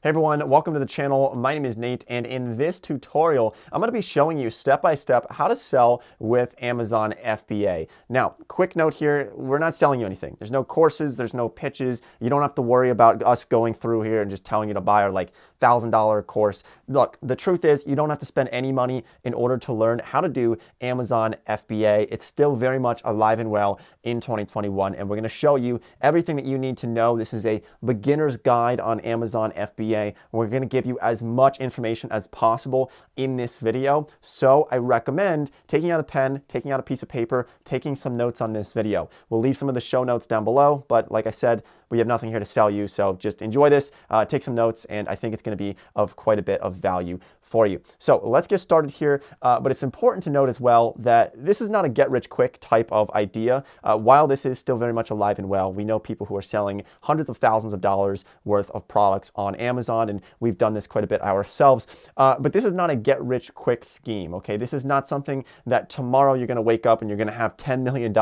Hey everyone, welcome to the channel. My name is Nate, and in this tutorial, I'm going to be showing you step by step how to sell with Amazon FBA. Now, quick note here, we're not selling you anything. There's no courses, there's no pitches. You don't have to worry about us going through here and just telling you to buy our $1,000 course. Look, the truth is you don't have to spend any money in order to learn how to do Amazon FBA. It's still very much alive and well in 2021, and we're going to show you everything that you need to know. This is a beginner's guide on Amazon FBA. We're going to give you as much information as possible in this video. So I recommend taking out a pen, taking out a piece of paper, taking some notes on this video. We'll leave some of the show notes down below, but like I said, we have nothing here to sell you. So just enjoy this, take some notes, and I think it's going to be of quite a bit of value for you. So let's get started here, but it's important to note as well that this is not a get-rich-quick type of idea. While this is still very much alive and well, we know people who are selling hundreds of thousands of dollars worth of products on Amazon, and we've done this quite a bit ourselves. But this is not a get-rich-quick scheme, okay? This is not something that tomorrow you're going to wake up and you're going to have $10 million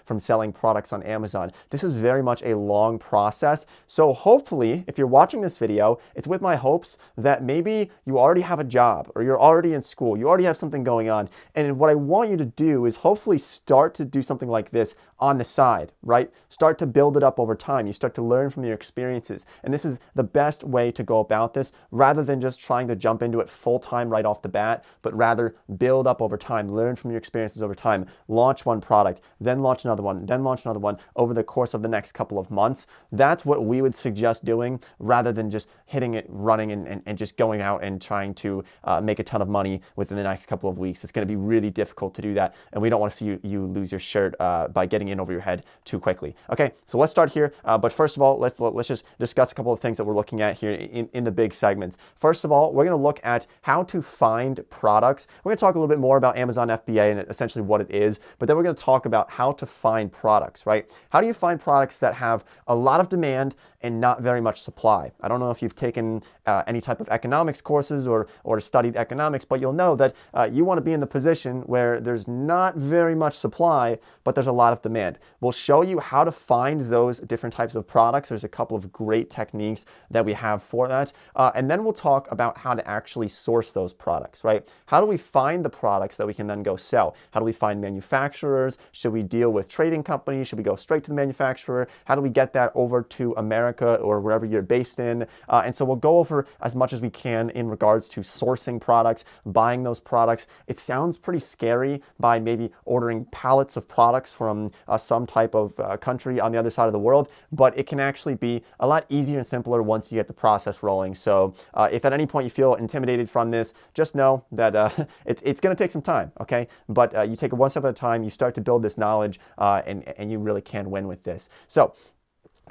from selling products on Amazon. This is very much a long process. So hopefully, if you're watching this video, it's with my hopes that maybe you already have a job or you're already in school, you already have something going on. And what I want you to do is hopefully start to do something like this on the side, right? Start to build it up over time. You start to learn from your experiences. And this is the best way to go about this rather than just trying to jump into it full time right off the bat, but rather build up over time, learn from your experiences over time, launch one product, then launch another one, then launch another one over the course of the next couple of months. That's what we would suggest doing rather than just hitting it running and just going out and trying to make a ton of money within the next couple of weeks. It's going to be really difficult to do that, and we don't want to see you lose your shirt by getting in over your head too quickly. Okay, so let's start here. But first of all, let's just discuss a couple of things that we're looking at here in the big segments. First of all, we're going to look at how to find products. We're going to talk a little bit more about Amazon FBA and essentially what it is, but then we're going to talk about how to find products, right? How do you find products that have a lot of demand and not very much supply? I don't know if you've taken any type of economics courses or studied economics, but you'll know that you want to be in the position where there's not very much supply, but there's a lot of demand. We'll show you how to find those different types of products. There's a couple of great techniques that we have for that. And then we'll talk about how to actually source those products, right? How do we find the products that we can then go sell? How do we find manufacturers? Should we deal with trading companies? Should we go straight to the manufacturer? How do we get that over to America or wherever you're based in? And so we'll go over as much as we can in regards to sourcing products, buying those products. It sounds pretty scary by maybe ordering pallets of products from some type of country on the other side of the world, but it can actually be a lot easier and simpler once you get the process rolling. So if at any point you feel intimidated from this, just know that it's going to take some time, okay? But you take it one step at a time, you start to build this knowledge, and you really can win with this. So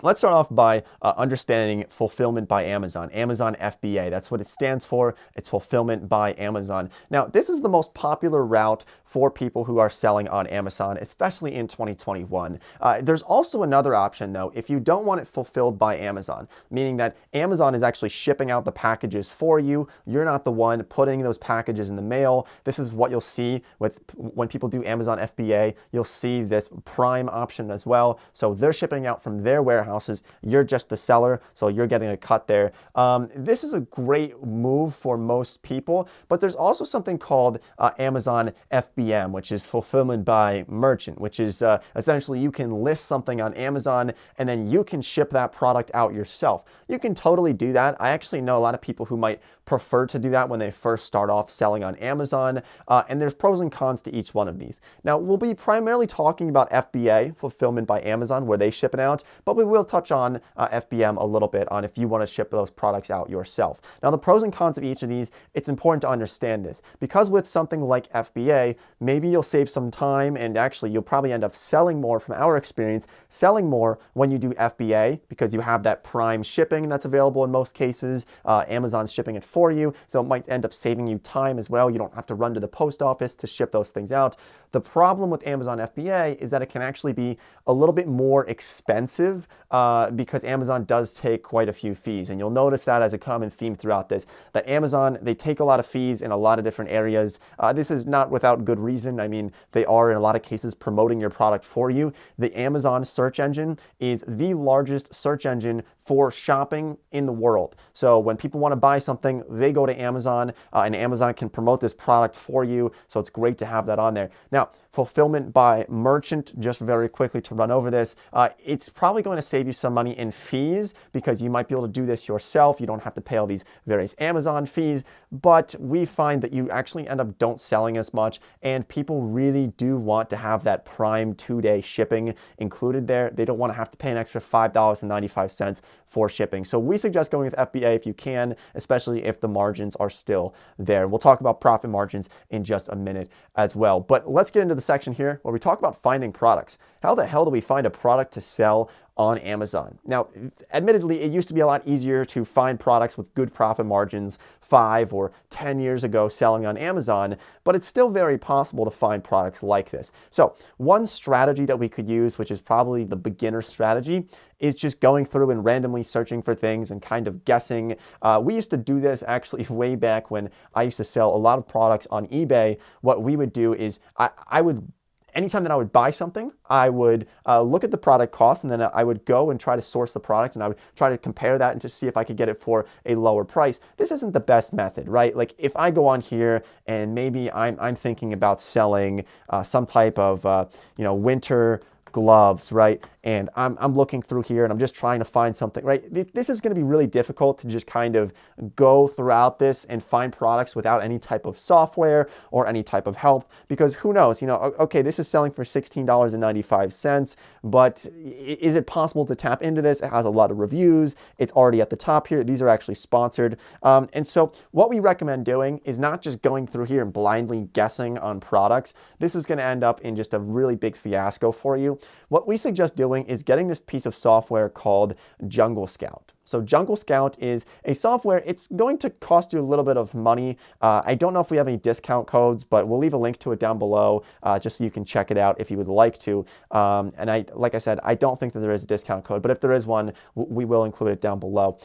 let's start off by understanding fulfillment by Amazon, Amazon FBA. That's what it stands for. It's fulfillment by Amazon. Now, this is the most popular route for people who are selling on Amazon, especially in 2021. There's also another option, though, if you don't want it fulfilled by Amazon, meaning that Amazon is actually shipping out the packages for you. You're not the one putting those packages in the mail. This is what you'll see when people do Amazon FBA. You'll see this Prime option as well. So they're shipping out from their warehouses. You're just the seller, so you're getting a cut there. This is a great move for most people, but there's also something called Amazon FBM, which is fulfillment by merchant, which is essentially you can list something on Amazon and then you can ship that product out yourself. You can totally do that. I actually know a lot of people who might prefer to do that when they first start off selling on Amazon, and there's pros and cons to each one of these. Now, we'll be primarily talking about FBA, fulfillment by Amazon, where they ship it out, but we will touch on FBM a little bit on if you want to ship those products out yourself. Now, the pros and cons of each of these, it's important to understand this, because with something like FBA, maybe you'll save some time, and actually you'll probably end up selling more, from our experience, selling more when you do FBA, because you have that Prime shipping that's available in most cases. Amazon's shipping it for you, so it might end up saving you time as well. You don't have to run to the post office to ship those things out. The problem with Amazon FBA is that it can actually be a little bit more expensive because Amazon does take quite a few fees. And you'll notice that as a common theme throughout this, that Amazon, they take a lot of fees in a lot of different areas. This is not without good reason. I mean, they are in a lot of cases promoting your product for you. The Amazon search engine is the largest search engine for shopping in the world. So when people want to buy something, they go to Amazon and Amazon can promote this product for you. So it's great to have that on there. Now, fulfillment by merchant, just very quickly to run over this, it's probably going to save you some money in fees because you might be able to do this yourself. You don't have to pay all these various Amazon fees, but we find that you actually end up don't selling as much, and people really do want to have that Prime 2-day shipping included there. They don't want to have to pay an extra $5.95 for shipping. So we suggest going with FBA if you can, especially if the margins are still there. We'll talk about profit margins in just a minute as well. But let's get into the section here where we talk about finding products. How the hell do we find a product to sell on Amazon? Now, admittedly, it used to be a lot easier to find products with good profit margins 5 or 10 years ago selling on Amazon, but it's still very possible to find products like this. So one strategy that we could use, which is probably the beginner strategy, is just going through and randomly searching for things and kind of guessing. We used to do this actually way back when I used to sell a lot of products on eBay. What we would do is I would anytime that I would buy something, I would look at the product cost, and then I would go and try to source the product, and I would try to compare that and just see if I could get it for a lower price. This isn't the best method, right? Like if I go on here and maybe I'm thinking about selling some type of winter gloves, right? And I'm looking through here and I'm just trying to find something, right? This is going to be really difficult to just kind of go throughout this and find products without any type of software or any type of help, because who knows, okay, this is selling for $16.95, but is it possible to tap into this? It has a lot of reviews. It's already at the top here. These are actually sponsored. And so what we recommend doing is not just going through here and blindly guessing on products. This is going to end up in just a really big fiasco for you. What we suggest doing is getting this piece of software called Jungle Scout. So Jungle Scout is a software. It's going to cost you a little bit of money. I don't know if we have any discount codes, but we'll leave a link to it down below just so you can check it out if you would like to. And like I said, I don't think that there is a discount code, but if there is one, we will include it down below.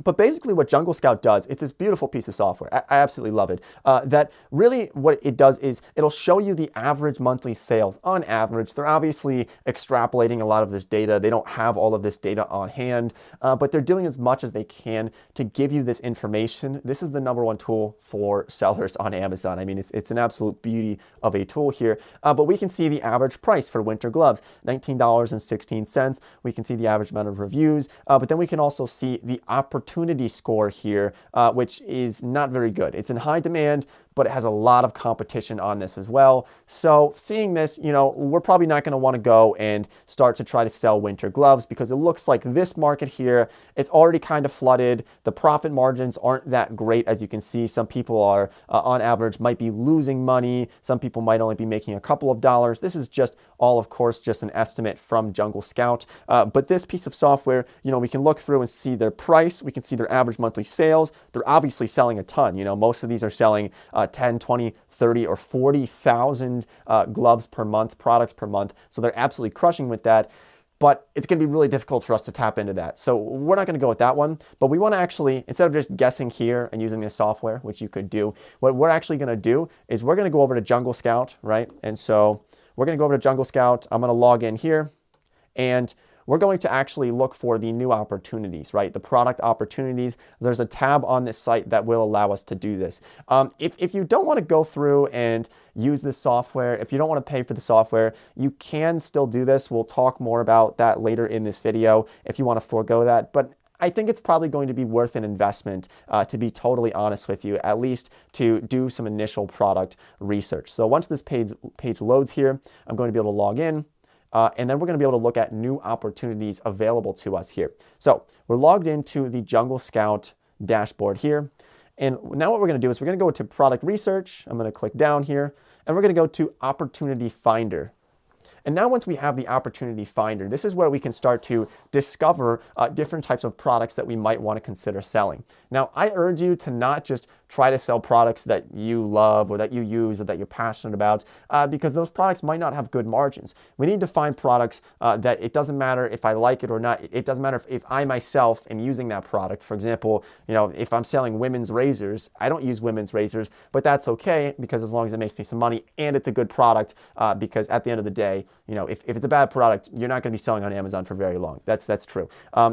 But basically what Jungle Scout does, it's this beautiful piece of software. I absolutely love it. That really what it does is it'll show you the average monthly sales on average. They're obviously extrapolating a lot of this data. They don't have all of this data on hand, but they're doing as much as they can to give you this information. This is the #1 tool for sellers on Amazon. I mean, it's an absolute beauty of a tool here. But we can see the average price for winter gloves, $19.16. We can see the average amount of reviews, but then we can also see the opportunity score here, which is not very good. It's in high demand, but it has a lot of competition on this as well. So seeing this, we're probably not going to want to go and start to try to sell winter gloves, because it looks like this market here is already kind of flooded. The profit margins aren't that great. As you can see, some people are on average might be losing money. Some people might only be making a couple of dollars. This is just all, of course, just an estimate from Jungle Scout. But this piece of software, we can look through and see their price. We can see their average monthly sales. They're obviously selling a ton. Most of these are selling 10, 20, 30, or 40,000 gloves per month, products per month. So they're absolutely crushing with that. But it's going to be really difficult for us to tap into that. So we're not going to go with that one. But we want to actually, instead of just guessing here and using this software, which you could do, what we're actually going to do is we're going to go over to Jungle Scout, right? And so we're going to go over to Jungle Scout. I'm going to log in here, and we're going to actually look for the new opportunities, right? The product opportunities. There's a tab on this site that will allow us to do this. If you don't want to go through and use this software, if you don't want to pay for the software, you can still do this. We'll talk more about that later in this video if you want to forego that. But I think it's probably going to be worth an investment, to be totally honest with you, at least to do some initial product research. So once this page loads here, I'm going to be able to log in. And then we're going to be able to look at new opportunities available to us here. So we're logged into the Jungle Scout dashboard here. And now what we're going to do is we're going to go to product research. I'm going to click down here, and we're going to go to opportunity finder. And now once we have the opportunity finder, this is where we can start to discover different types of products that we might want to consider selling. Now, I urge you to not just try to sell products that you love or that you use or that you're passionate about, because those products might not have good margins. We need to find products that it doesn't matter if I like it or not. It doesn't matter if I myself am using that product. For example, if I'm selling women's razors, I don't use women's razors, but that's okay, because as long as it makes me some money and it's a good product, because at the end of the day, if it's a bad product, you're not going to be selling on Amazon for very long. That's true.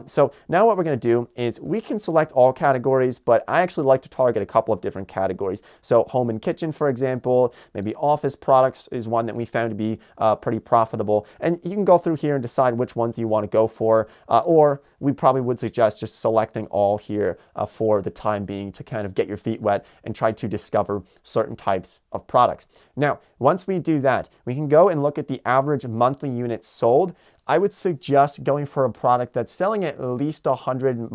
So now what we're going to do is we can select all categories, but I actually like to target a couple of different categories. So home and kitchen, for example, maybe office products is one that we found to be pretty profitable. And you can go through here and decide which ones you want to go for, or we probably would suggest just selecting all here for the time being to kind of get your feet wet and try to discover certain types of products. Now, once we do that, we can go and look at the average monthly units sold. I would suggest going for a product that's selling at least 100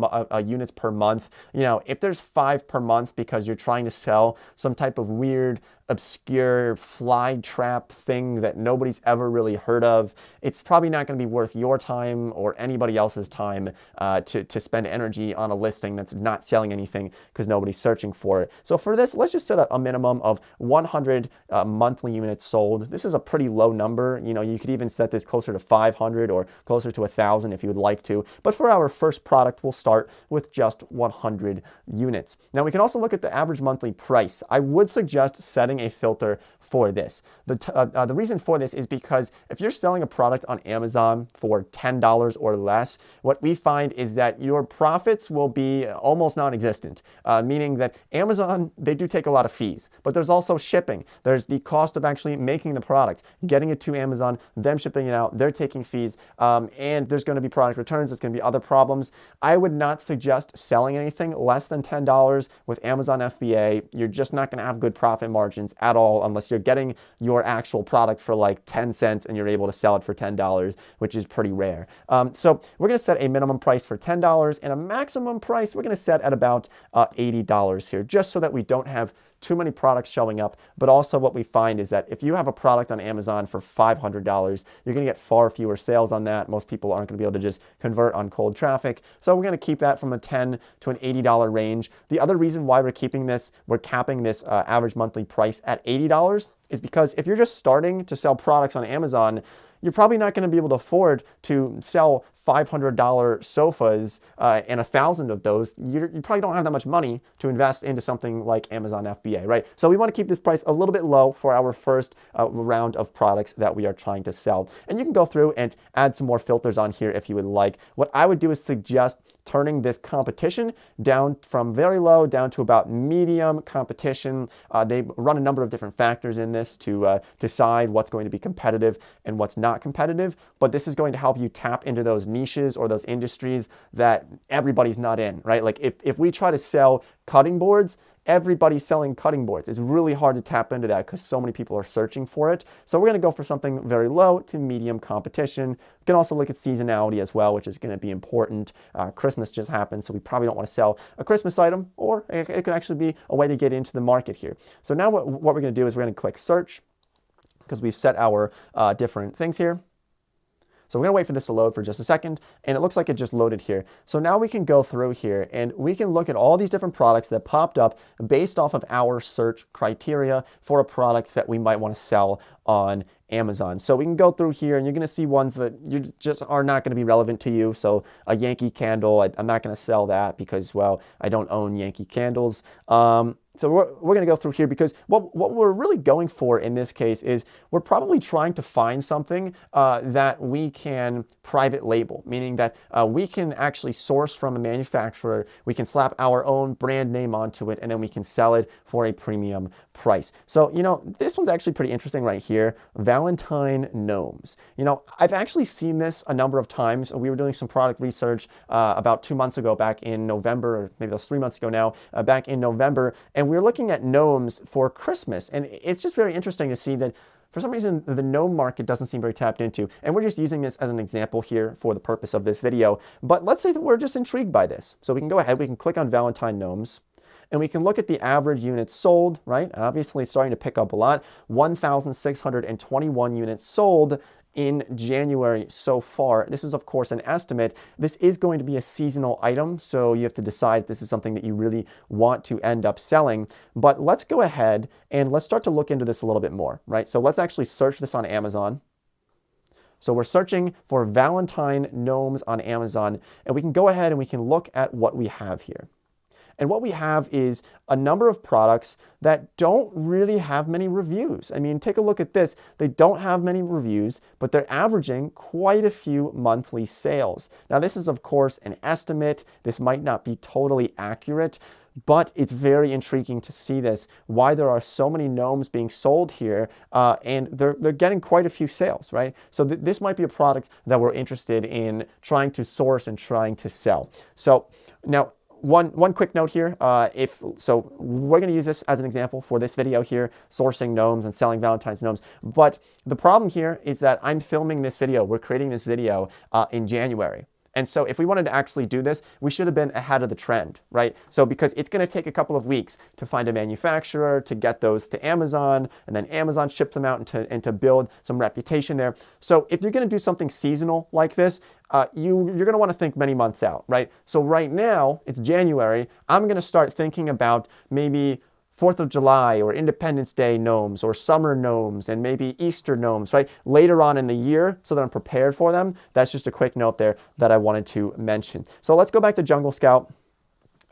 units per month. If there's 5 per month because you're trying to sell some type of weird, obscure fly trap thing that nobody's ever really heard of, it's probably not going to be worth your time or anybody else's time to spend energy on a listing that's not selling anything because nobody's searching for it. So for this, let's just set a minimum of 100 monthly units sold. This is a pretty low number. You could even set this closer to 500 or closer to 1,000 if you would like to. But for our first product, we'll start with just 100 units. Now we can also look at the average monthly price. I would suggest setting a filter for this. The reason for this is because if you're selling a product on Amazon for $10 or less, what we find is that your profits will be almost non-existent, meaning that Amazon, they do take a lot of fees, but there's also shipping. There's the cost of actually making the product, getting it to Amazon, them shipping it out, they're taking fees, and there's going to be product returns, there's going to be other problems. I would not suggest selling anything less than $10 with Amazon FBA. You're just not going to have good profit margins at all unless you're getting your actual product for like 10 cents and you're able to sell it for $10, which is pretty rare. So we're going to set a minimum price for $10 and a maximum price we're going to set at about $80 here, just so that we don't have too many products showing up. But also what we find is that if you have a product on Amazon for $500, you're going to get far fewer sales on that. Most people aren't going to be able to just convert on cold traffic. So we're going to keep that from a $10 to an $80 range. The other reason why we're capping this average monthly price at $80 is because if you're just starting to sell products on Amazon, you're probably not going to be able to afford to sell $500 sofas and 1,000 of those. You probably don't have that much money to invest into something like Amazon FBA, right? So we want to keep this price a little bit low for our first round of products that we are trying to sell. And you can go through and add some more filters on here if you would like. What I would do is suggest turning this competition down from very low down to about medium competition. They run a number of different factors in this to decide what's going to be competitive and what's not competitive, but this is going to help you tap into those niches or those industries that everybody's not in, right? Like if we try to sell cutting boards, everybody's selling cutting boards. It's really hard to tap into that because so many people are searching for it. So we're going to go for something very low to medium competition. We can also look at seasonality as well, which is going to be important. Christmas just happened, so we probably don't want to sell a Christmas item, or it could actually be a way to get into the market here. So now what we're going to do is we're going to click search because we've set our different things here. So we're going to wait for this to load for just a second, and it looks like it just loaded here. So now we can go through here and we can look at all these different products that popped up based off of our search criteria for a product that we might want to sell on Amazon. So we can go through here and you're going to see ones that you just are not going to be relevant to you. So a Yankee candle, I'm not going to sell that because, well, I don't own Yankee candles. So we're going to go through here because what we're really going for in this case is we're probably trying to find something that we can private label, meaning that we can actually source from a manufacturer, we can slap our own brand name onto it, and then we can sell it for a premium price. So, this one's actually pretty interesting right here. Valentine gnomes. I've actually seen this a number of times. We were doing some product research about 2 months ago, back in November, or maybe that was 3 months ago now, back in November, and we were looking at gnomes for Christmas. And it's just very interesting to see that for some reason, the gnome market doesn't seem very tapped into. And we're just using this as an example here for the purpose of this video. But let's say that we're just intrigued by this. So we can go ahead, we can click on Valentine gnomes, and we can look at the average units sold, right? Obviously, it's starting to pick up a lot. 1,621 units sold. in January so far. This is, of course, an estimate. This is going to be a seasonal item, so you have to decide if this is something that you really want to end up selling. But let's go ahead and let's start to look into this a little bit more, right? So let's actually search this on Amazon. So we're searching for Valentine gnomes on Amazon, and we can go ahead and we can look at what we have here. And what we have is a number of products that don't really have many reviews. I mean, take a look at this. They don't have many reviews, but they're averaging quite a few monthly sales. Now, this is, of course, an estimate. This might not be totally accurate, but it's very intriguing to see this, why there are so many gnomes being sold here, and they're getting quite a few sales, right? So this might be a product that we're interested in trying to source and trying to sell. So now, one quick note here, we're going to use this as an example for this video here, sourcing gnomes and selling Valentine's gnomes. But the problem here is that I'm filming this video, we're creating this video in January. And so if we wanted to actually do this, we should have been ahead of the trend, right? So because it's going to take a couple of weeks to find a manufacturer, to get those to Amazon, and then Amazon ships them out and to build some reputation there. So if you're going to do something seasonal like this, you're going to want to think many months out, right? So right now, it's January. I'm going to start thinking about maybe 4th of July or Independence Day gnomes or summer gnomes and maybe Easter gnomes, right? Later on in the year so that I'm prepared for them. That's just a quick note there that I wanted to mention. So let's go back to Jungle Scout.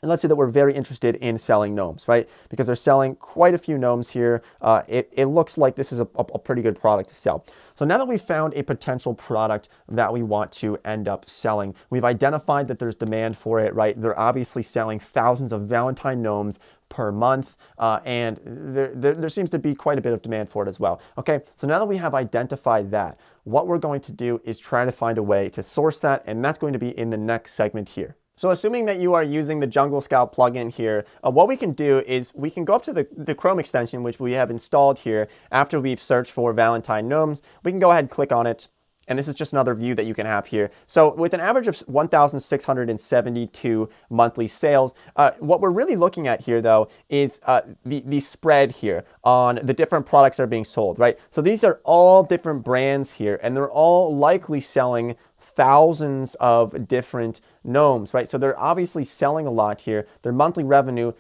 And let's say that we're very interested in selling gnomes, right? Because they're selling quite a few gnomes here. It looks like this is a pretty good product to sell. So now that we've found a potential product that we want to end up selling, we've identified that there's demand for it, right? They're obviously selling thousands of Valentine gnomes per month, and there seems to be quite a bit of demand for it as well. Okay, so now that we have identified that, what we're going to do is try to find a way to source that, and that's going to be in the next segment here. So assuming that you are using the Jungle Scout plugin here, what we can do is we can go up to the Chrome extension, which we have installed here after we've searched for Valentine gnomes. We can go ahead and click on it. And this is just another view that you can have here. So with an average of 1,672 monthly sales, what we're really looking at here, though, is the spread here on the different products that are being sold, right? So these are all different brands here, and they're all likely selling thousands of different gnomes, right? So they're obviously selling a lot here. Their monthly revenue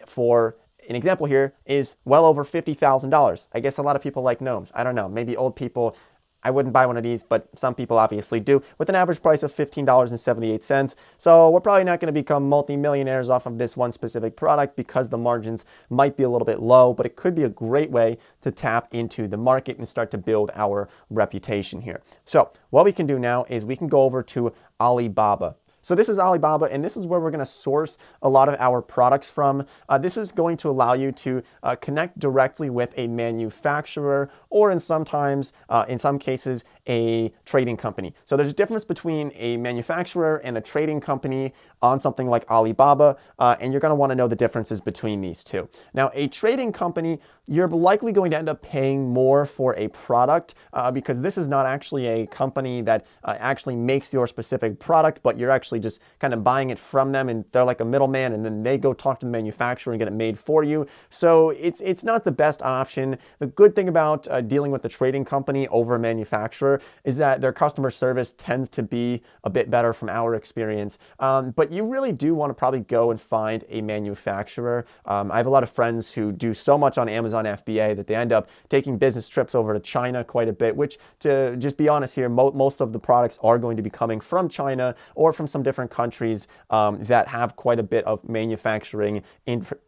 for an example here is well over $50,000. I guess a lot of people like gnomes. I don't know, maybe old people. I wouldn't buy one of these, but some people obviously do, with an average price of $15.78. So we're probably not going to become multi-millionaires off of this one specific product because the margins might be a little bit low, but it could be a great way to tap into the market and start to build our reputation here. So what we can do now is we can go over to Alibaba. So this is Alibaba, and this is where we're going to source a lot of our products from. This is going to allow you to connect directly with a manufacturer, or in some cases, a trading company. So there's a difference between a manufacturer and a trading company on something like Alibaba, and you're going to want to know the differences between these two. Now, a trading company, you're likely going to end up paying more for a product because this is not actually a company that actually makes your specific product, but you're actually just kind of buying it from them, and they're like a middleman, and then they go talk to the manufacturer and get it made for you. So it's not the best option. The good thing about dealing with the trading company over a manufacturer is that their customer service tends to be a bit better from our experience. But you really do want to probably go and find a manufacturer. I have a lot of friends who do so much on Amazon FBA that they end up taking business trips over to China quite a bit, which, to just be honest here, most of the products are going to be coming from China or from some different countries that have quite a bit of manufacturing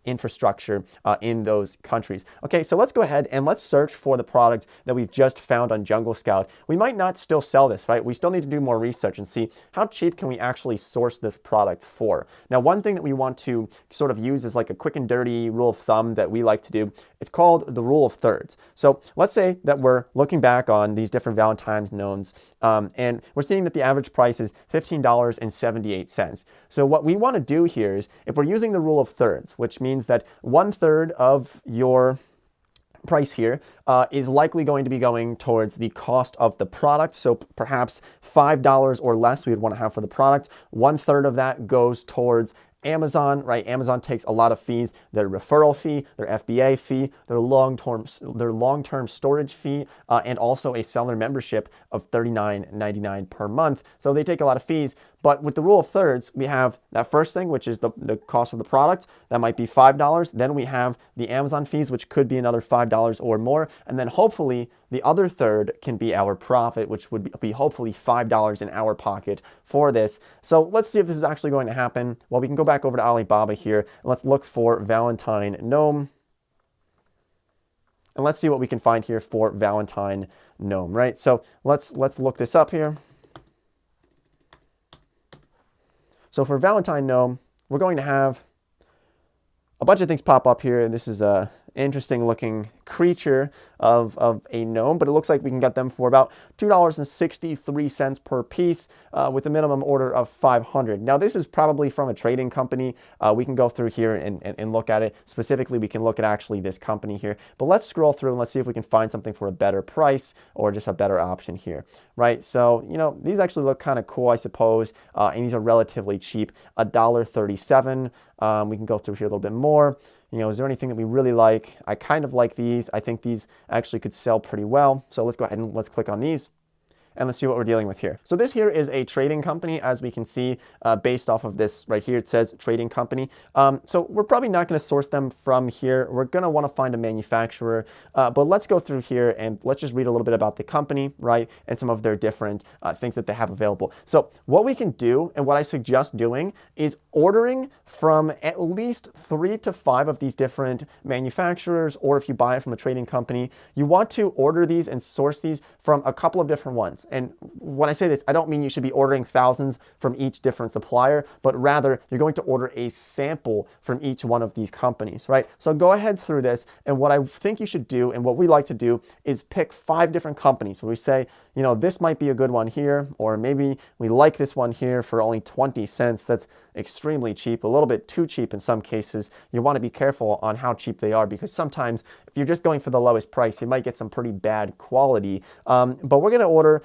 infrastructure in those countries. Okay, so let's go ahead and let's search for the product that we've just found on Jungle Scout. We might not still sell this, right? We still need to do more research and see how cheap can we actually source this product for. Now, one thing that we want to sort of use is like a quick and dirty rule of thumb that we like to do. It's called the rule of thirds. So let's say that we're looking back on these different Valentine's gnomes, and we're seeing that the average price is $15.78. So what we want to do here is, if we're using the rule of thirds, which means that 1/3 of your price here is likely going to be going towards the cost of the product. So perhaps $5 or less we would want to have for the product. 1/3 of that goes towards Amazon, right? Amazon takes a lot of fees: their referral fee, their FBA fee, their long-term storage fee, and also a seller membership of $39.99 per month. So they take a lot of fees. But with the rule of thirds, we have that first thing, which is the cost of the product. That might be $5. Then we have the Amazon fees, which could be another $5 or more. And then hopefully the other third can be our profit, which would be hopefully $5 in our pocket for this. So let's see if this is actually going to happen. Well, we can go back over to Alibaba here, and let's look for Valentine Gnome. And let's see what we can find here for Valentine Gnome, right? So let's look this up here. So for Valentine Gnome, we're going to have a bunch of things pop up here. And this is a interesting looking creature of a gnome, but it looks like we can get them for about $2.63 per piece with a minimum order of 500. Now this is probably from a trading company. We can go through here and look at it. Specifically, we can look at actually this company here, but let's scroll through and let's see if we can find something for a better price or just a better option here, right? So, you know, these actually look kind of cool, I suppose, and these are relatively cheap, $1.37. We can go through here a little bit more. You know, is there anything that we really like? I kind of like these. I think these actually could sell pretty well. So let's go ahead and let's click on these. And let's see what we're dealing with here. So this here is a trading company, as we can see, based off of this right here. It says trading company. So we're probably not going to source them from here. We're going to want to find a manufacturer. But let's go through here and let's just read a little bit about the company, right? And some of their different things that they have available. So what we can do, and what I suggest doing, is ordering from at least 3 to 5 of these different manufacturers, or if you buy it from a trading company, you want to order these and source these from a couple of different ones. And when I say this, I don't mean you should be ordering thousands from each different supplier, but rather you're going to order a sample from each one of these companies, right? So go ahead through this, and what I think you should do, and what we like to do, is pick 5 different companies where we say, you know, this might be a good one here, or maybe we like this one here for only 20 cents. That's extremely cheap, a little bit too cheap in some cases. You want to be careful on how cheap they are, because sometimes if you're just going for the lowest price, you might get some pretty bad quality. But we're going to order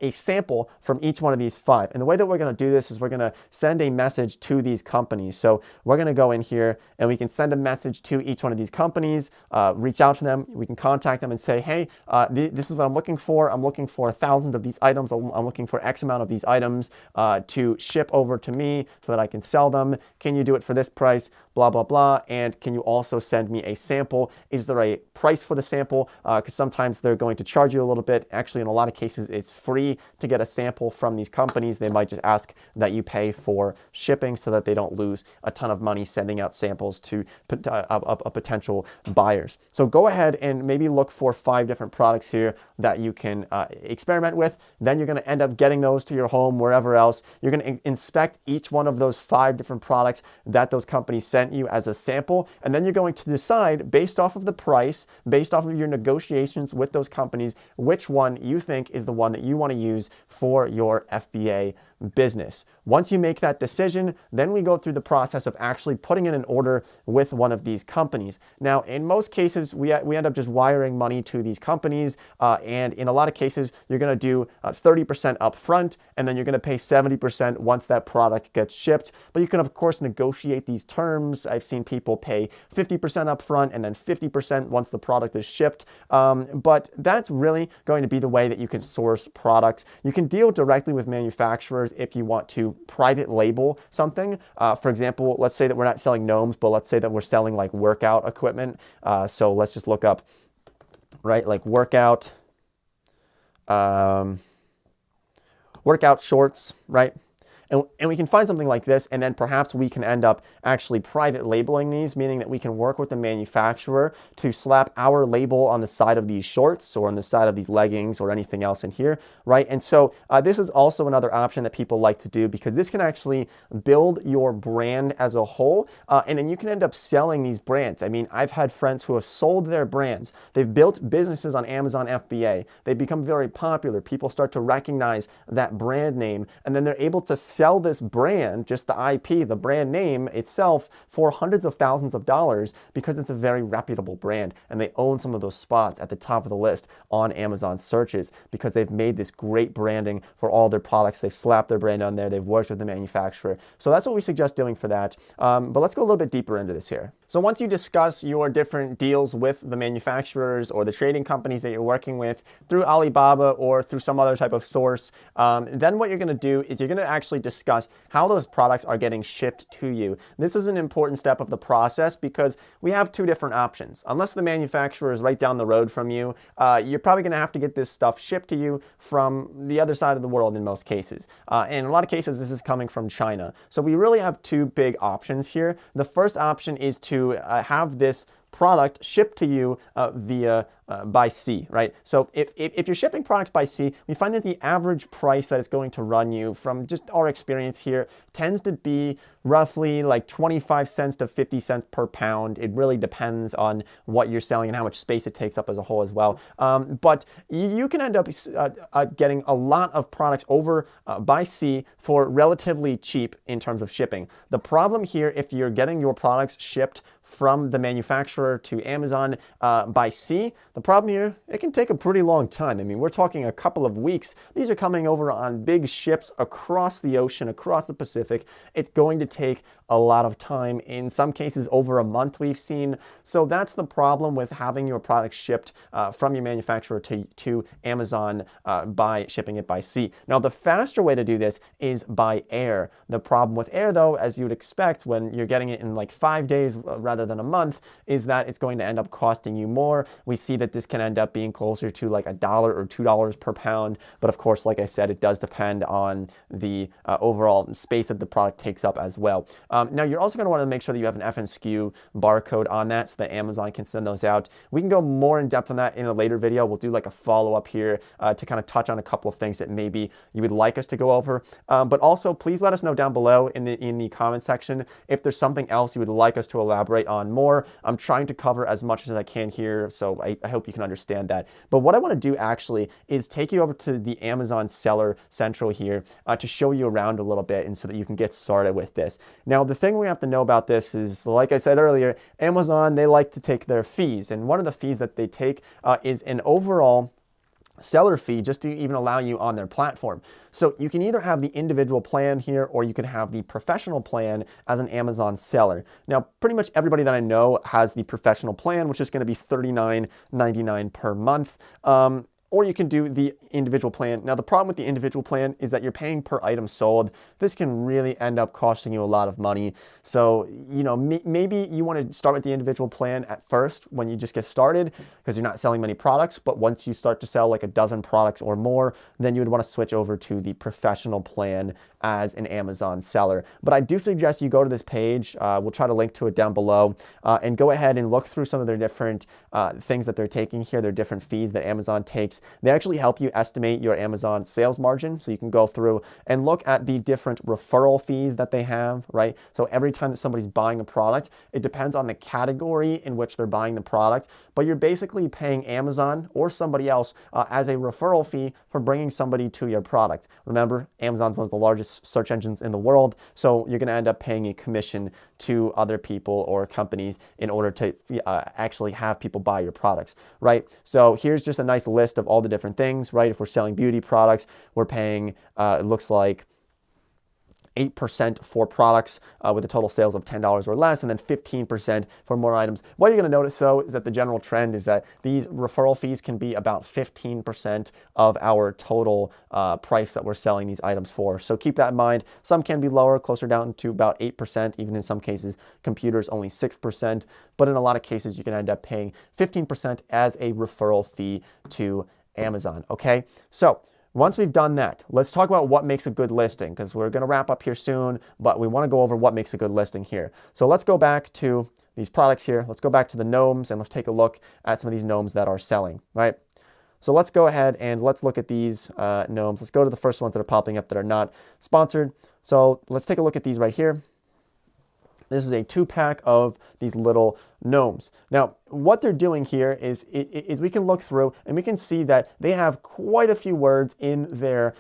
a sample from each one of these 5. And the way that we're going to do this is we're going to send a message to these companies. So we're going to go in here and we can send a message to each one of these companies, reach out to them. We can contact them and say, hey, this is what I'm looking for. I'm looking for 1,000 of these items. I'm looking for X amount of these items to ship over to me so that I can sell them. Can you do it for this price? Blah, blah, blah. And can you also send me a sample? Is there a price for the sample? Because sometimes they're going to charge you a little bit. Actually, in a lot of cases, it's free to get a sample from these companies. They might just ask that you pay for shipping so that they don't lose a ton of money sending out samples to potential buyers. So go ahead and maybe look for 5 different products here that you can experiment with. Then you're going to end up getting those to your home, wherever else. You're going to inspect each one of those 5 different products that those companies sent you as a sample, and then you're going to decide, based off of the price, based off of your negotiations with those companies, which one you think is the one that you want to use for your FBA business. Once you make that decision, then we go through the process of actually putting in an order with one of these companies. Now, in most cases, we end up just wiring money to these companies, and in a lot of cases, you're going to do 30% upfront, and then you're going to pay 70% once that product gets shipped. But you can, of course, negotiate these terms. I've seen people pay 50% upfront and then 50% once the product is shipped. But that's really going to be the way that you can source products. You can deal directly with manufacturers if you want to private label something. For example, let's say that we're not selling gnomes, but let's say that we're selling like workout equipment. So let's just look up, right, like workout shorts, right? And we can find something like this, and then perhaps we can end up actually private labeling these, meaning that we can work with the manufacturer to slap our label on the side of these shorts or on the side of these leggings or anything else in here, right? And so this is also another option that people like to do, because this can actually build your brand as a whole, and then you can end up selling these brands. I mean, I've had friends who have sold their brands. They've built businesses on Amazon FBA. They become very popular. People start to recognize that brand name, and then they're able to sell this brand, just the IP, the brand name itself, for hundreds of thousands of dollars because it's a very reputable brand and they own some of those spots at the top of the list on Amazon searches because they've made this great branding for all their products. They've slapped their brand on there. They've worked with the manufacturer. So that's what we suggest doing for that. But let's go a little bit deeper into this here. So once you discuss your different deals with the manufacturers or the trading companies that you're working with through Alibaba or through some other type of source, then what you're going to do is you're going to actually discuss how those products are getting shipped to you. This is an important step of the process because we have two different options. Unless the manufacturer is right down the road from you, you're probably going to have to get this stuff shipped to you from the other side of the world in most cases. In a lot of cases, this is coming from China. So we really have two big options here. The first option is to have this product shipped to you by sea, right? So if you're shipping products by sea, we find that the average price that it's going to run you, from just our experience here, tends to be roughly like 25 cents to 50 cents per pound. It really depends on what you're selling and how much space it takes up as a whole as well. But you can end up getting a lot of products over by sea for relatively cheap in terms of shipping. The problem here, if you're getting your products shipped from the manufacturer to Amazon by sea, the problem here, it can take a pretty long time. I mean, we're talking a couple of weeks. These are coming over on big ships across the ocean, across the Pacific. It's going to take a lot of time, in some cases over a month we've seen. So that's the problem with having your product shipped from your manufacturer to Amazon by shipping it by sea. Now, the faster way to do this is by air. The problem with air, though, as you would expect when you're getting it in like 5 days rather than a month, is that it's going to end up costing you more. We see that this can end up being closer to like $1 or $2 per pound. But of course, like I said, it does depend on the overall space that the product takes up as well. Now, you're also going to want to make sure that you have an FNSKU barcode on that so that Amazon can send those out. We can go more in depth on that in a later video. We'll do like a follow-up here to kind of touch on a couple of things that maybe you would like us to go over. But also, please let us know down below in the comment section if there's something else you would like us to elaborate on more. I'm trying to cover as much as I can here, so I hope you can understand that. But what I want to do actually is take you over to the Amazon Seller Central here to show you around a little bit and so that you can get started with this. Now, the thing we have to know about this is, like I said earlier, Amazon, they like to take their fees. And one of the fees that they take is an overall seller fee just to even allow you on their platform. So you can either have the individual plan here or you can have the professional plan as an Amazon seller. Now, pretty much everybody that I know has the professional plan, which is going to be $39.99 per month. Or you can do the individual plan. Now, the problem with the individual plan is that you're paying per item sold. This can really end up costing you a lot of money. So, you know, maybe you want to start with the individual plan at first when you just get started because you're not selling many products. But once you start to sell like a dozen products or more, then you would want to switch over to the professional plan as an Amazon seller. But I do suggest you go to this page. We'll try to link to it down below and go ahead and look through some of their different things that they're taking here, their different fees that Amazon takes. They actually help you estimate your Amazon sales margin. So you can go through and look at the different referral fees that they have, right? So every time that somebody's buying a product, it depends on the category in which they're buying the product, but you're basically paying Amazon or somebody else as a referral fee for bringing somebody to your product. Remember, Amazon's one of the largest search engines in the world, so you're going to end up paying a commission to other people or companies in order to actually have people buy your products, right? So here's just a nice list of all the different things, right? If we're selling beauty products, we're paying, it looks like 8% for products with a total sales of $10 or less, and then 15% for more items. What you're going to notice, though, is that the general trend is that these referral fees can be about 15% of our total price that we're selling these items for. So keep that in mind. Some can be lower, closer down to about 8%, even in some cases, computers only 6%. But in a lot of cases, you can end up paying 15% as a referral fee to Amazon, okay? So once we've done that, let's talk about what makes a good listing, because we're going to wrap up here soon, but we want to go over what makes a good listing here. So let's go back to these products here. Let's go back to the gnomes and let's take a look at some of these gnomes that are selling, right? So let's go ahead and let's look at these gnomes. Let's go to the first ones that are popping up that are not sponsored. So let's take a look at these right here. This is a 2-pack of these little gnomes. Now, what they're doing here is we can look through and we can see that they have quite a few words in their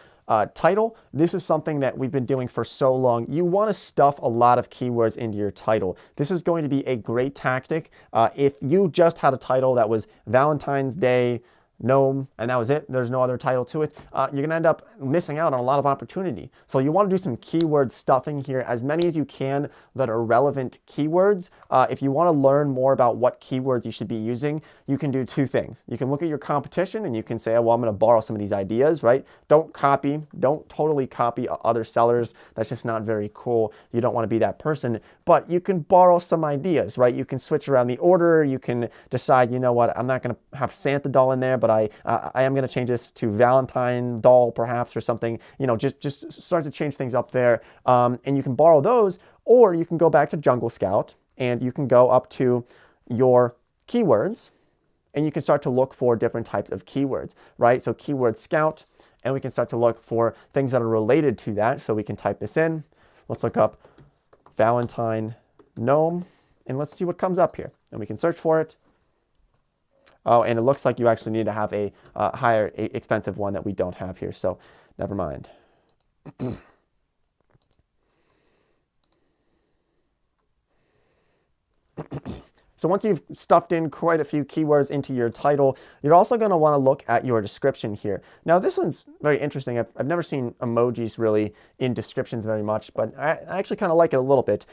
Title, this is something that we've been doing for so long. You want to stuff a lot of keywords into your title. This is going to be a great tactic. If you just had a title that was Valentine's Day, gnome, and that was it, there's no other title to it, you're going to end up missing out on a lot of opportunity. So you want to do some keyword stuffing here, as many as you can that are relevant keywords. If you want to learn more about what keywords you should be using, you can do two things. You can look at your competition and you can say, oh, well, I'm going to borrow some of these ideas, right? Don't totally copy other sellers. That's just not very cool. You don't want to be that person, but you can borrow some ideas, right? You can switch around the order. You can decide, you know what, I'm not going to have Santa doll in there, but I am going to change this to Valentine doll perhaps, or something. You know, just start to change things up there. And you can borrow those, or you can go back to Jungle Scout and you can go up to your keywords and you can start to look for different types of keywords, right? So keyword scout, and we can start to look for things that are related to that. So we can type this in. Let's look up Valentine gnome and let's see what comes up here. And we can search for it. Oh, and it looks like you actually need to have a higher, expensive one that we don't have here. So never mind. So once you've stuffed in quite a few keywords into your title, you're also going to want to look at your description here. Now this one's very interesting. I've never seen emojis really in descriptions very much, but I actually kind of like it a little bit.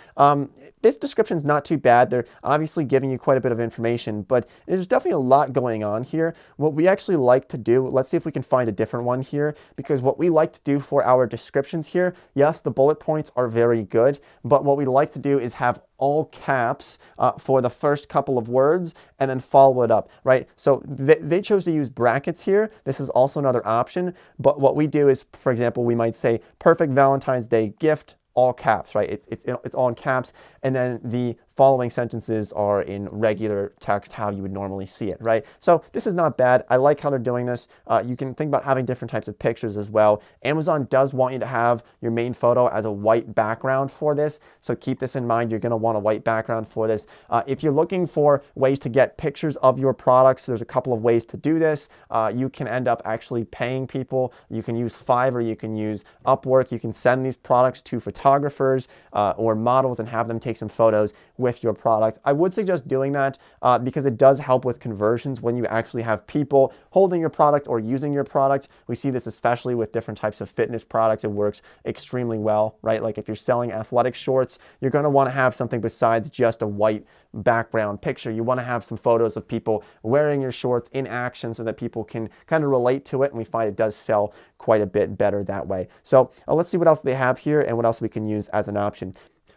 This description's not too bad. They're obviously giving you quite a bit of information, but there's definitely a lot going on here. What we actually like to do, let's see if we can find a different one here, because what we like to do for our descriptions here, yes, the bullet points are very good, but what we like to do is have all caps for the first couple of words and then follow it up, right? So they chose to use brackets here. This is also another option, but what we do is, for example, we might say perfect Valentine's Day gift, all caps, right? It's all in caps, and then the following sentences are in regular text, how you would normally see it, right? So this is not bad. I like how they're doing this. You can think about having different types of pictures as well. Amazon does want you to have your main photo as a white background for this, so keep this in mind. You're going to want a white background for this. If you're looking for ways to get pictures of your products, there's a couple of ways to do this. You can end up actually paying people. You can use Fiverr, you can use Upwork, you can send these products to photographers or models and have them take some photos with your product. I would suggest doing that because it does help with conversions when you actually have people holding your product or using your product. We see this especially with different types of fitness products. It works extremely well, right? Like if you're selling athletic shorts, you're going to want to have something besides just a white background picture. You want to have some photos of people wearing your shorts in action so that people can kind of relate to it, and we find it does sell quite a bit better that way. So let's see what else they have here and what else we can use as an option.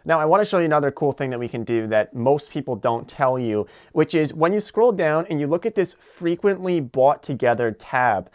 Now, I want to show you another cool thing that we can do that most people don't tell you, which is when you scroll down and you look at this frequently bought together tab,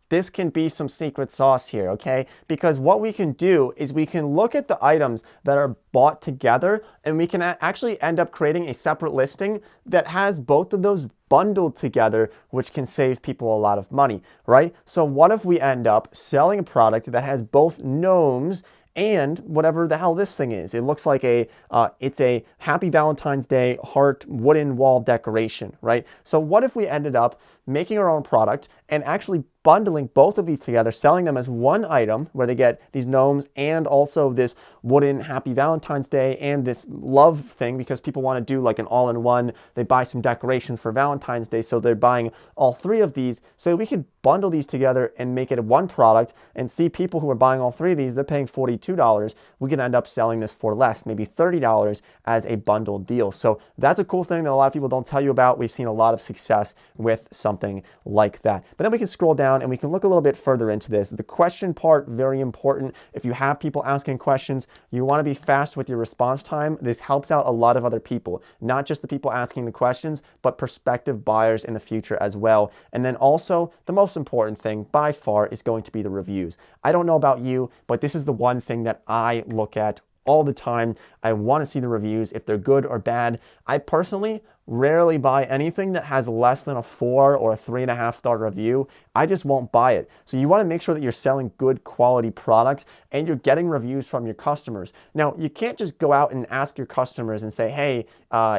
this can be some secret sauce here, okay? Because what we can do is we can look at the items that are bought together, and we can actually end up creating a separate listing that has both of those bundled together, which can save people a lot of money, right? So what if we end up selling a product that has both gnomes and whatever the hell this thing is? It looks like it's a Happy Valentine's Day heart wooden wall decoration, right? So what if we ended up making our own product and actually bundling both of these together, selling them as one item where they get these gnomes and also this wooden Happy Valentine's Day and this love thing, because people want to do like an all-in-one. They buy some decorations for Valentine's Day, so they're buying all three of these. So we could bundle these together and make it one product, and see people who are buying all three of these, they're paying $42. We can end up selling this for less, maybe $30 as a bundled deal. So that's a cool thing that a lot of people don't tell you about. We've seen a lot of success with something like that. But then we can scroll down and we can look a little bit further into this. The question part, very important. If you have people asking questions, you want to be fast with your response time. This helps out a lot of other people, not just the people asking the questions, but prospective buyers in the future as well. And then also the most important thing by far is going to be the reviews. I don't know about you, but this is the one thing that I look at all the time. I want to see the reviews, if they're good or bad. I personally rarely buy anything that has less than a 4 or a 3.5 star review. I just won't buy it. So you want to make sure that you're selling good quality products and you're getting reviews from your customers. Now, you can't just go out and ask your customers and say, hey,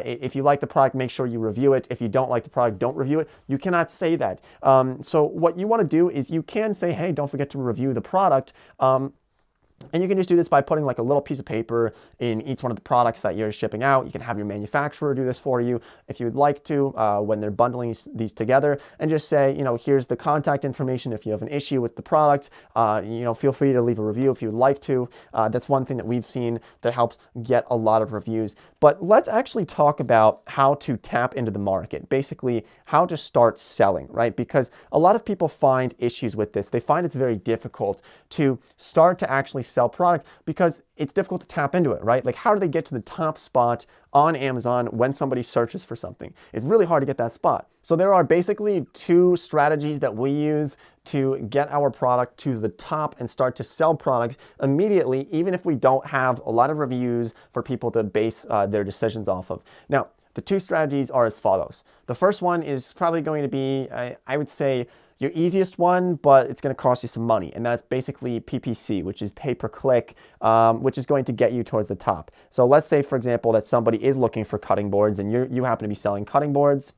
if you like the product, make sure you review it. If you don't like the product, don't review it. You cannot say that. So what you want to do is you can say, hey, don't forget to review the product. And you can just do this by putting like a little piece of paper in each one of the products that you're shipping out. You can have your manufacturer do this for you if you would like to when they're bundling these together, and just say, here's the contact information if you have an issue with the product. Feel free to leave a review if you would like to. That's one thing that we've seen that helps get a lot of reviews. But let's actually talk about how to tap into the market, basically how to start selling, right? Because a lot of people find issues with this. They find it's very difficult to start to actually sell product because it's difficult to tap into it, right? Like, how do they get to the top spot on Amazon when somebody searches for something? It's really hard to get that spot. So there are basically 2 strategies that we use to get our product to the top and start to sell products immediately, even if we don't have a lot of reviews for people to base their decisions off of. Now, the 2 strategies are as follows. The first one is probably going to be, I would say, your easiest one, but it's going to cost you some money. And that's basically PPC, which is pay per click, which is going to get you towards the top. So let's say, for example, that somebody is looking for cutting boards and you happen to be selling cutting boards,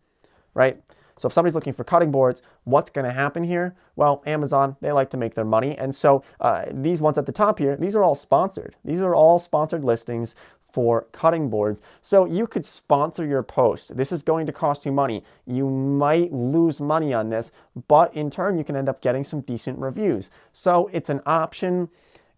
right? So if somebody's looking for cutting boards, what's going to happen here? Well, Amazon, they like to make their money. And so these ones at the top here, these are all sponsored. These are all sponsored listings for cutting boards. So you could sponsor your post. This is going to cost you money. You might lose money on this, but in turn, you can end up getting some decent reviews. So it's an option.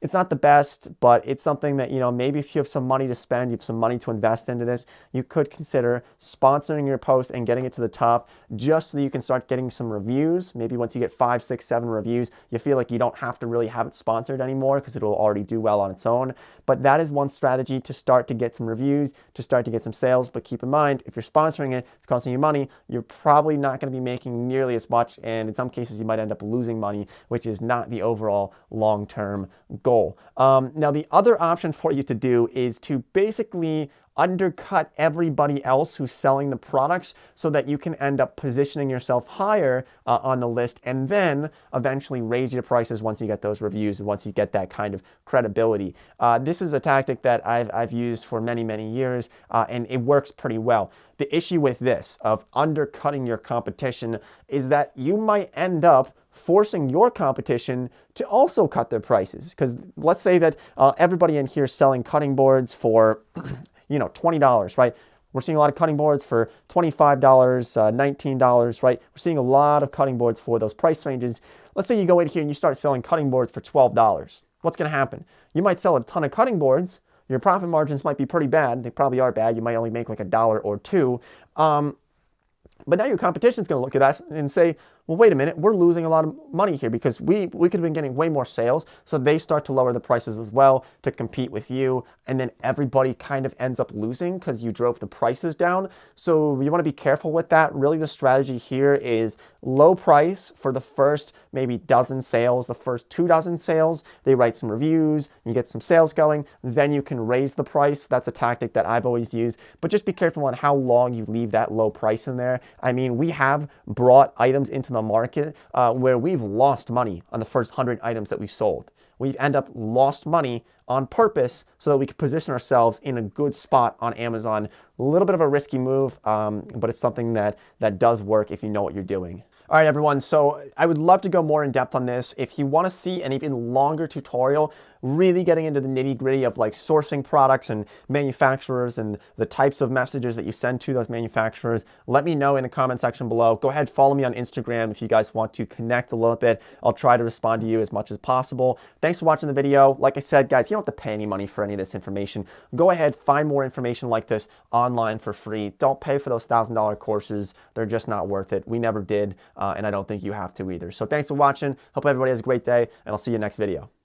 It's not the best, but it's something that, maybe if you have some money to spend, you have some money to invest into this, you could consider sponsoring your post and getting it to the top just so that you can start getting some reviews. Maybe once you get 5, 6, 7 reviews, you feel like you don't have to really have it sponsored anymore because it'll already do well on its own. But that is one strategy to start to get some reviews, to start to get some sales. But keep in mind, if you're sponsoring it, it's costing you money, you're probably not going to be making nearly as much. And in some cases, you might end up losing money, which is not the overall long-term goal. Now, the other option for you to do is to basically undercut everybody else who's selling the products so that you can end up positioning yourself higher on the list and then eventually raise your prices once you get those reviews and once you get that kind of credibility. This is a tactic that I've used for many, many years and it works pretty well. The issue with this of undercutting your competition is that you might end up forcing your competition to also cut their prices. Because let's say that everybody in here is selling cutting boards for $20, right? We're seeing a lot of cutting boards for $25, $19, right? We're seeing a lot of cutting boards for those price ranges. Let's say you go in here and you start selling cutting boards for $12. What's going to happen? You might sell a ton of cutting boards. Your profit margins might be pretty bad. They probably are bad. You might only make like $1 or $2. But now your competition is going to look at us and say, well, wait a minute, we're losing a lot of money here because we could have been getting way more sales. So they start to lower the prices as well to compete with you. And then everybody kind of ends up losing because you drove the prices down. So you want to be careful with that. Really, the strategy here is low price for the first maybe dozen sales, the first 2 dozen sales. They write some reviews, you get some sales going, then you can raise the price. That's a tactic that I've always used. But just be careful on how long you leave that low price in there. I mean, we have brought items into the market where we've lost money on the first 100 items that we've sold. We've end up lost money on purpose so that we can position ourselves in a good spot on Amazon. A little bit of a risky move, but it's something that does work if you know what you're doing. All right, everyone, so I would love to go more in depth on this. If you want to see an even longer tutorial, really getting into the nitty-gritty of like sourcing products and manufacturers and the types of messages that you send to those manufacturers, let me know in the comment section below. Go ahead, follow me on Instagram if you guys want to connect a little bit. I'll try to respond to you as much as possible. Thanks for watching the video. Like I said, guys, you don't have to pay any money for any of this information. Go ahead, find more information like this online for free. Don't pay for those $1,000 courses. They're just not worth it. We never did, and I don't think you have to either. So thanks for watching. Hope everybody has a great day, and I'll see you next video.